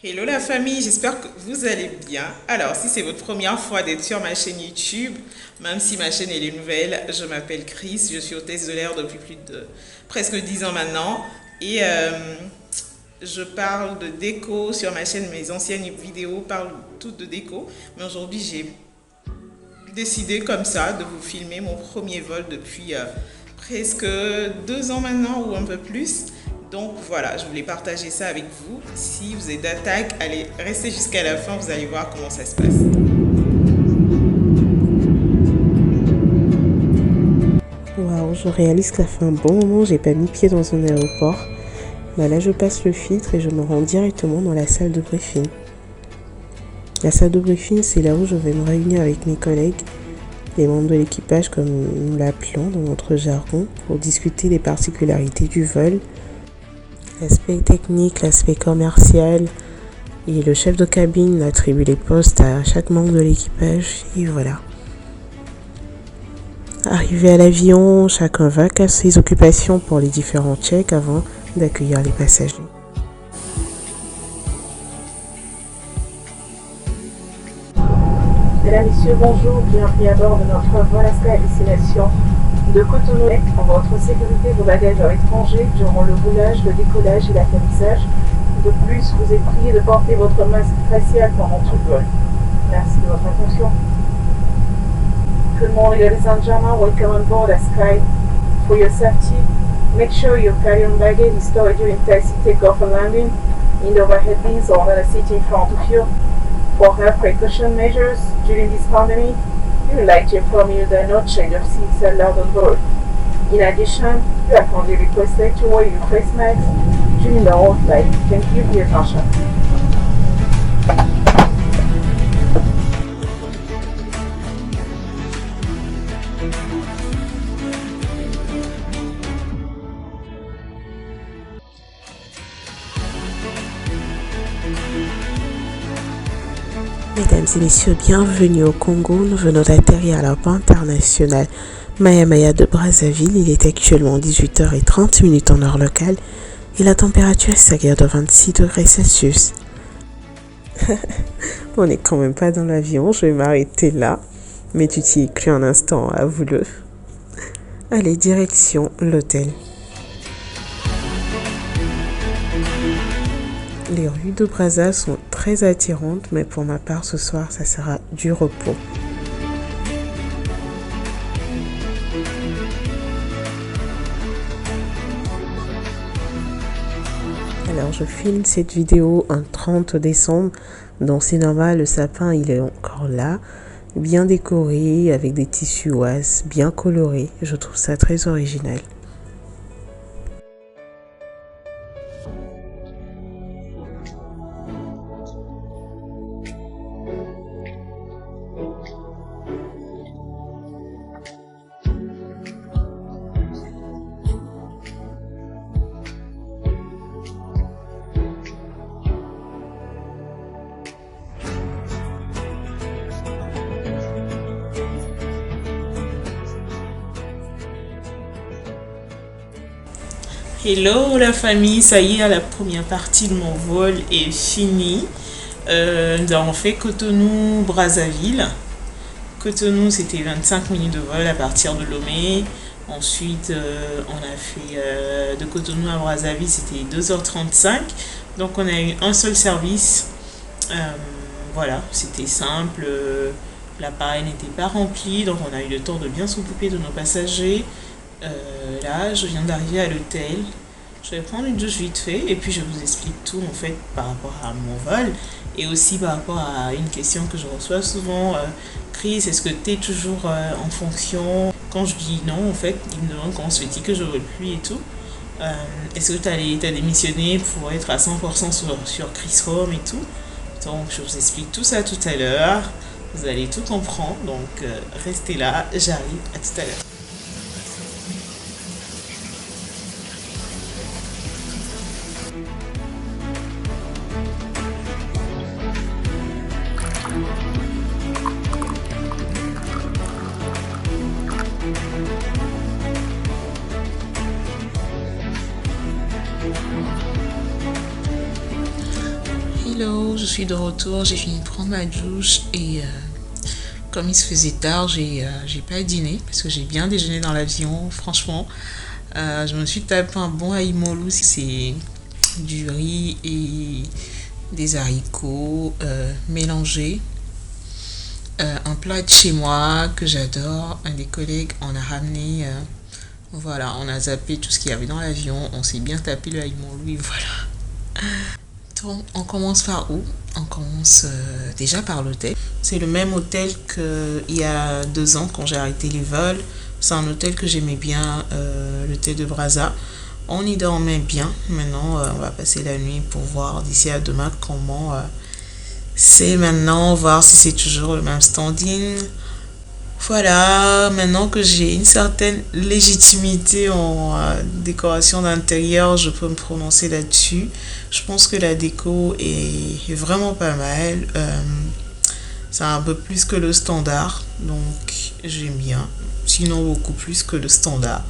Hello la famille, j'espère que vous allez bien. Alors, si c'est votre première fois d'être sur ma chaîne YouTube, même si ma chaîne elle est nouvelle, je m'appelle Chris, je suis hôtesse de l'air depuis plus de presque 10 ans maintenant. Et je parle de déco sur ma chaîne, mes anciennes vidéos parlent toutes de déco. Mais aujourd'hui, j'ai décidé comme ça de vous filmer mon premier vol depuis presque 2 ans maintenant ou un peu plus. Donc voilà, je voulais partager ça avec vous. Si vous êtes d'attaque, allez, restez jusqu'à la fin, vous allez voir comment ça se passe. Waouh, je réalise que ça fait un bon moment que j'ai pas mis pied dans un aéroport. Là, je passe le filtre et je me rends directement dans la salle de briefing. La salle de briefing, c'est là où je vais me réunir avec mes collègues, les membres de l'équipage comme nous l'appelons dans notre jargon, pour discuter des particularités du vol, l'aspect technique, l'aspect commercial, et le chef de cabine attribue les postes à chaque membre de l'équipage, et voilà. Arrivé à l'avion, chacun va à ses occupations pour les différents checks avant d'accueillir les passagers. Mesdames, Messieurs, bonjour, bienvenue à bord de notre vol à destination de Cotonou. Pour votre sécurité, vos bagages à l'étranger durant le roulage, le décollage et l'atterrissage. De plus, vous êtes prié de porter votre masque facial pendant tout le vol. Merci de votre attention. Good morning, ladies and gentlemen. Welcome on board Sky. For your safety, make sure your carry-on baggage is stored during taxi, takeoff and landing in the overhead bins or on the seat in front of you. For health precaution measures during this pandemic, we would like to inform you that no change of seats are allowed on board. In addition, you are kindly requested to wear your face mask during the whole flight. Thank you for your attention. Mesdames et messieurs, bienvenue au Congo. Nous venons d'atterrir à l'aéroport international Maya Maya de Brazzaville. Il est actuellement 18h30 en heure locale et la température extérieure de 26 degrés Celsius. On n'est quand même pas dans l'avion, je vais m'arrêter là. Mais tu t'y es cru un instant, avoue-le. Allez, direction l'hôtel. Les rues de Brazza sont très attirantes, mais pour ma part, ce soir, ça sera du repos. Alors, je filme cette vidéo un 30 décembre, donc c'est normal, le sapin, il est encore là, bien décoré, avec des tissus ouases, bien colorés. Je trouve ça très original. Hello la famille, ça y est, la première partie de mon vol est finie. Nous avons fait Cotonou-Brazzaville. Cotonou, c'était 25 minutes de vol à partir de Lomé. Ensuite, on a fait de Cotonou à Brazzaville, c'était 2h35. Donc, on a eu un seul service. Voilà, c'était simple. L'appareil n'était pas rempli, donc on a eu le temps de bien s'occuper de nos passagers. Là, je viens d'arriver à l'hôtel. Je vais prendre une douche vite fait et puis je vous explique tout en fait par rapport à mon vol et aussi par rapport à une question que je reçois souvent. Chris, est-ce que tu es toujours en fonction? Quand je dis non, en fait, ils me demandent comment se fait-il que je vole plus et tout. Est-ce que tu as démissionné pour être à 100% sur Chris Home et tout? Donc, je vous explique tout ça tout à l'heure. Vous allez tout comprendre. Donc, restez là. J'arrive. À tout à l'heure. Hello, je suis de retour, j'ai fini de prendre ma douche et comme il se faisait tard, j'ai pas dîné parce que j'ai bien déjeuné dans l'avion, franchement. Je me suis tapé un bon aïmolou, c'est du riz et des haricots mélangés. Un plat de chez moi que j'adore, un des collègues en a ramené. Voilà, on a zappé tout ce qu'il y avait dans l'avion, on s'est bien tapé le aïmolou et voilà. Donc, on commence par où? On commence déjà par l'hôtel. C'est le même hôtel qu'il y a 2 ans quand j'ai arrêté les vols. C'est un hôtel que j'aimais bien, l'hôtel de Brazza. On y dormait bien. Maintenant, on va passer la nuit pour voir d'ici à demain comment c'est maintenant, voir si c'est toujours le même standing. Voilà, maintenant que j'ai une certaine légitimité en décoration d'intérieur, je peux me prononcer là-dessus. Je pense que la déco est vraiment pas mal. C'est un peu plus que le standard, donc j'aime bien. Sinon, beaucoup plus que le standard.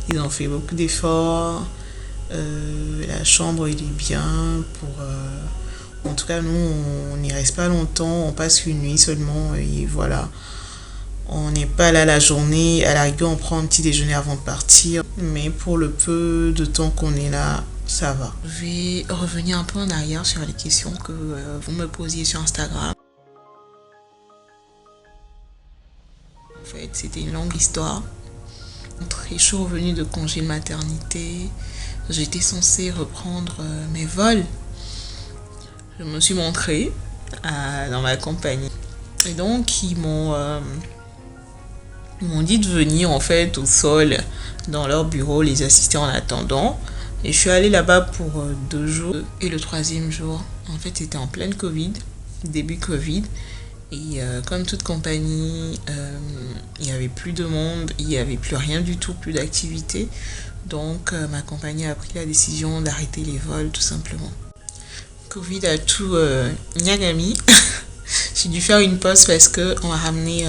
Ils ont fait beaucoup d'efforts. La chambre, il est bien. En tout cas, nous, on n'y reste pas longtemps. On passe une nuit seulement et voilà. On n'est pas là la journée. À la rigueur, on prend un petit déjeuner avant de partir. Mais pour le peu de temps qu'on est là, ça va. Je vais revenir un peu en arrière sur les questions que vous me posiez sur Instagram. En fait, c'était une longue histoire. Je suis revenue de congé de maternité. J'étais censée reprendre mes vols. Je me suis montrée dans ma compagnie. Et donc, ils m'ont dit de venir en fait au sol dans leur bureau, les assister en attendant. Et je suis allée là-bas pour 2 jours. Et le 3e jour, en fait, c'était en pleine Covid, début Covid. Et comme toute compagnie, il n'y avait plus de monde, il n'y avait plus rien du tout, plus d'activité. Donc, ma compagnie a pris la décision d'arrêter les vols, tout simplement. Covid a tout niagami. J'ai dû faire une pause parce qu'on m'a ramené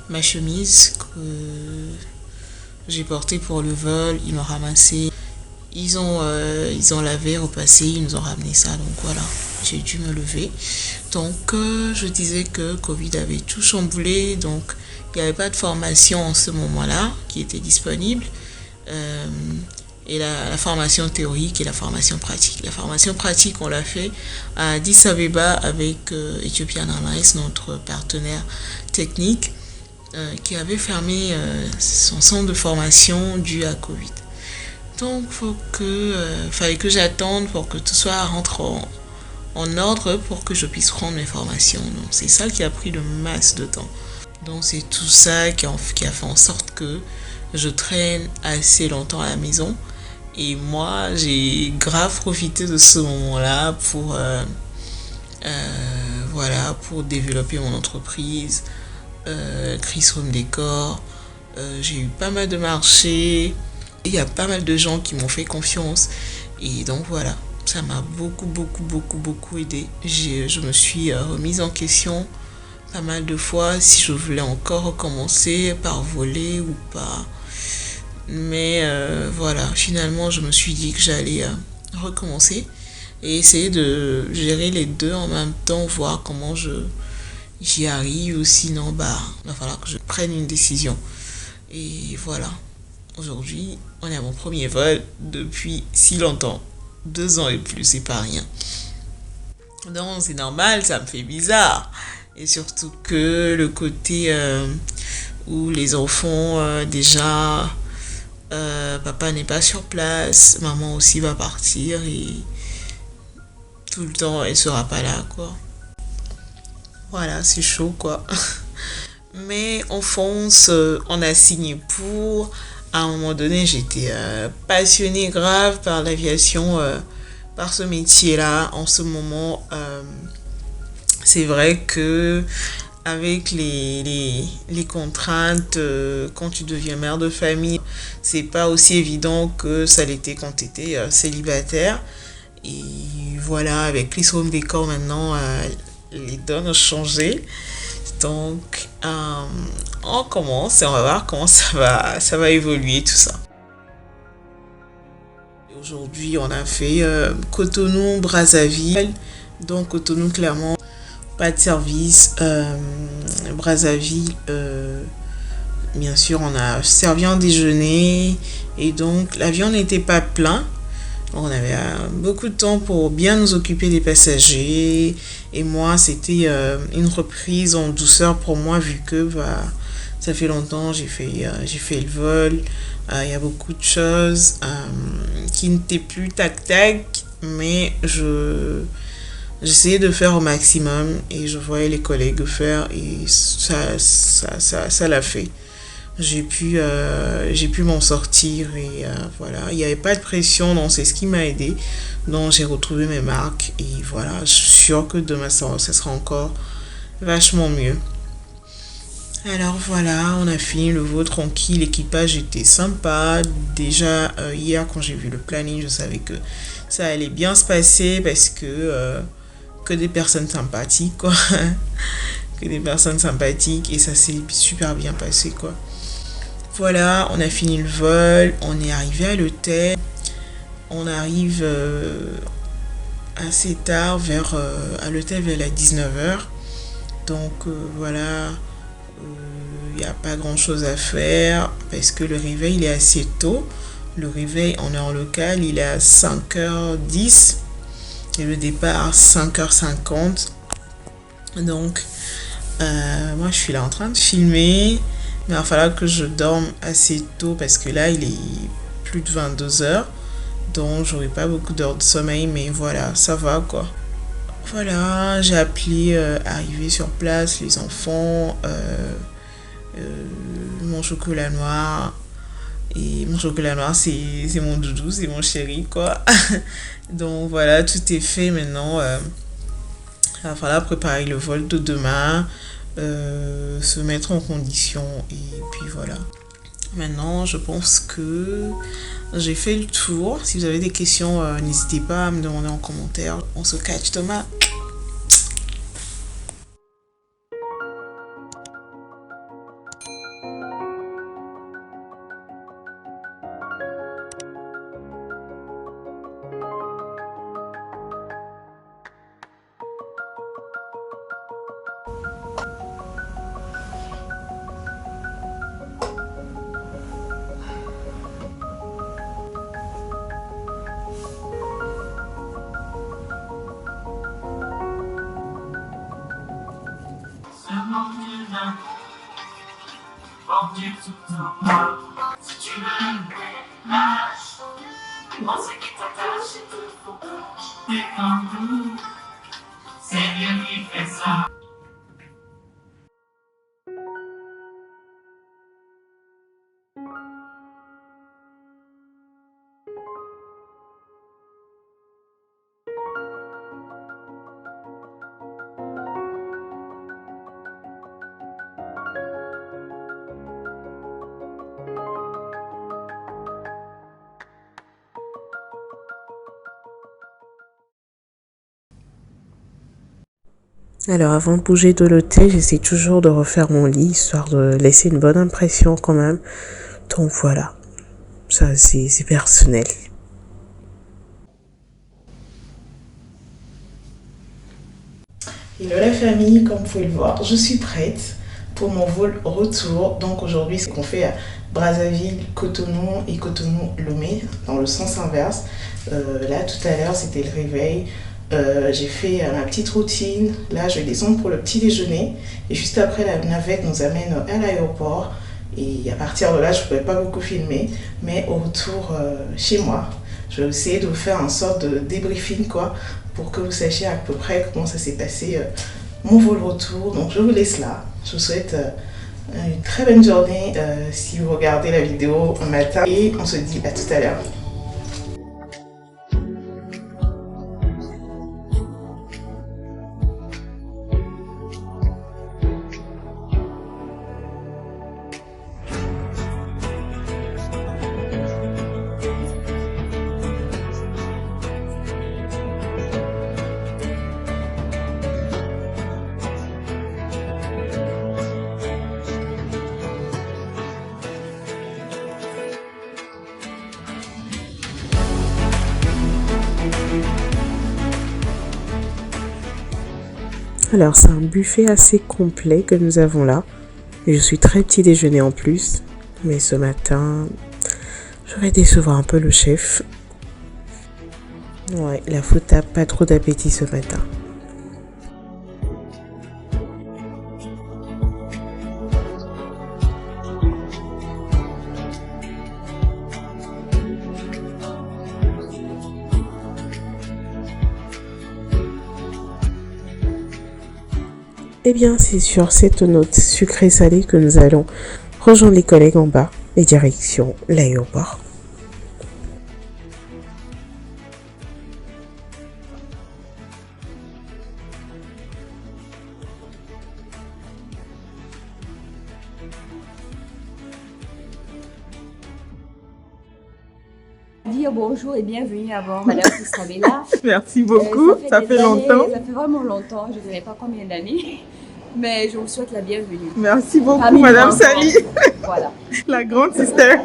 ma chemise que j'ai portée pour le vol. Ils m'ont ramassé. Ils ont lavé, repassé, ils nous ont ramené ça. Donc voilà, j'ai dû me lever. Donc je disais que Covid avait tout chamboulé. Donc il n'y avait pas de formation en ce moment-là qui était disponible. Et la formation théorique et la formation pratique. La formation pratique, on l'a fait à Addis Abeba avec Ethiopian Airlines, notre partenaire technique, qui avait fermé son centre de formation dû à Covid. Donc, fallait que j'attende pour que tout soit rentre en ordre pour que je puisse prendre mes formations. Donc, c'est ça qui a pris le masse de temps. Donc, c'est tout ça qui a fait en sorte que je traîne assez longtemps à la maison. Et moi, j'ai grave profité de ce moment-là pour développer mon entreprise, Chris Home Decor. J'ai eu pas mal de marchés. Il y a pas mal de gens qui m'ont fait confiance. Et donc voilà, ça m'a beaucoup aidé. Je me suis remise en question pas mal de fois si je voulais encore recommencer par voler ou pas. Mais voilà, finalement, je me suis dit que j'allais recommencer et essayer de gérer les deux en même temps, voir comment j'y arrive ou sinon, il va falloir que je prenne une décision. Et voilà, aujourd'hui, on est à mon premier vol depuis si longtemps. 2 ans et plus, c'est pas rien. Donc, c'est normal, ça me fait bizarre. Et surtout que le côté où les enfants déjà... papa n'est pas sur place, maman aussi va partir et tout le temps elle sera pas là quoi. Voilà, c'est chaud quoi. Mais on fonce, on a signé pour. À un moment donné, j'étais passionnée grave par l'aviation, par ce métier-là. En ce moment, c'est vrai que avec les contraintes, quand tu deviens mère de famille, c'est pas aussi évident que ça l'était quand tu étais célibataire. Et voilà, avec Chris Home Decor maintenant, les donnes ont changé. Donc, on commence et on va voir comment ça va évoluer tout ça. Aujourd'hui, on a fait Cotonou, Brazzaville. Donc Cotonou, clairement, pas de service. Brazzaville, bien sûr, on a servi en déjeuner et donc l'avion n'était pas plein. On avait beaucoup de temps pour bien nous occuper des passagers et moi c'était une reprise en douceur pour moi vu que ça fait longtemps j'ai fait le vol. Il y a beaucoup de choses qui n'étaient plus tac tac, mais j'essayais de faire au maximum et je voyais les collègues faire et ça l'a fait. J'ai pu m'en sortir et voilà, il n'y avait pas de pression, donc c'est ce qui m'a aidé. Donc j'ai retrouvé mes marques et voilà, je suis sûre que demain ça sera encore vachement mieux. Alors voilà, on a fini le vol tranquille, l'équipage était sympa. Déjà hier quand j'ai vu le planning, je savais que ça allait bien se passer parce que des personnes sympathiques quoi. Que des personnes sympathiques et ça s'est super bien passé quoi. Voilà, on a fini le vol, on est arrivé à l'hôtel. On arrive assez tard à l'hôtel vers la 19h. Donc voilà, il n'y a pas grand chose à faire parce que le réveil il est assez tôt. Le réveil en heure locale il est à 5h10 et le départ 5h50. Donc moi je suis là en train de filmer. Mais il va falloir que je dorme assez tôt parce que là il est plus de 22h. Donc j'aurai pas beaucoup d'heures de sommeil, mais voilà, ça va quoi. Voilà, j'ai appelé arrivé sur place les enfants, mon chocolat noir. Et mon chocolat noir c'est mon doudou, c'est mon chéri quoi. Donc voilà, tout est fait maintenant. Il va falloir préparer le vol de demain. Se mettre en condition et puis voilà. Maintenant je pense que j'ai fait le tour. Si vous avez des questions n'hésitez pas à me demander en commentaire. On se catch demain. Si tu veux me lâche, on sait qui t'attache et te faut. T'es comme nous, c'est Dieu qui fait ça. Alors avant de bouger de l'hôtel, j'essaie toujours de refaire mon lit, histoire de laisser une bonne impression quand même. Donc voilà, ça c'est personnel. Hello la famille, comme vous pouvez le voir, je suis prête pour mon vol retour. Donc aujourd'hui, c'est qu'on fait à Brazzaville, Cotonou et Cotonou-Lomé dans le sens inverse. Là tout à l'heure, c'était le réveil. J'ai fait ma petite routine. Là, je vais descendre pour le petit déjeuner. Et juste après, la navette nous amène à l'aéroport. Et à partir de là, je ne pouvais pas beaucoup filmer. Mais au retour chez moi, je vais essayer de vous faire une sorte de débriefing, quoi, pour que vous sachiez à peu près comment ça s'est passé mon vol retour. Donc, je vous laisse là. Je vous souhaite une très bonne journée si vous regardez la vidéo un matin. Et on se dit à tout à l'heure. Alors c'est un buffet assez complet que nous avons là. Et je suis très petit déjeuner en plus. Mais ce matin, je vais décevoir un peu le chef. Ouais, la faute a pas trop d'appétit ce matin. Eh bien, c'est sur cette note sucrée-salée que nous allons rejoindre les collègues en bas et direction l'aéroport. Dire bonjour et bienvenue à bord, Madame Isabella. Merci beaucoup, ça fait longtemps. Ça fait vraiment longtemps, je ne dirais pas combien d'années, mais je vous souhaite la bienvenue. Merci beaucoup, Parmi Madame nous, Sally, Voilà. la grande sister.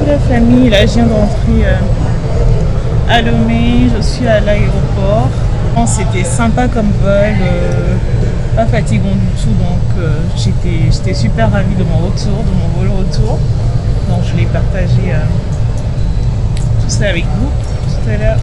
La famille, là je viens d'entrer à Lomé, je suis à l'aéroport. C'était sympa comme vol, pas fatigant du tout, donc j'étais super ravie de mon retour, de mon vol retour. Donc je voulais partager tout ça avec vous tout à l'heure.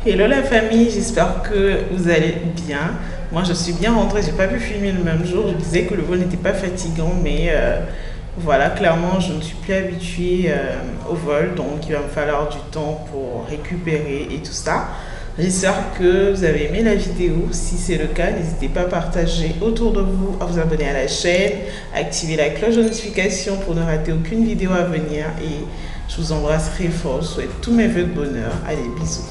Hello la famille, j'espère que vous allez bien. Moi je suis bien rentrée, j'ai pas pu filmer le même jour. Je disais que le vol n'était pas fatigant, mais voilà, clairement je ne suis plus habituée au vol, donc il va me falloir du temps pour récupérer et tout ça. J'espère que vous avez aimé la vidéo. Si c'est le cas, n'hésitez pas à partager autour de vous, à vous abonner à la chaîne, à activer la cloche de notification pour ne rater aucune vidéo à venir. Et je vous embrasse très fort, je vous souhaite tous mes vœux de bonheur. Allez, bisous.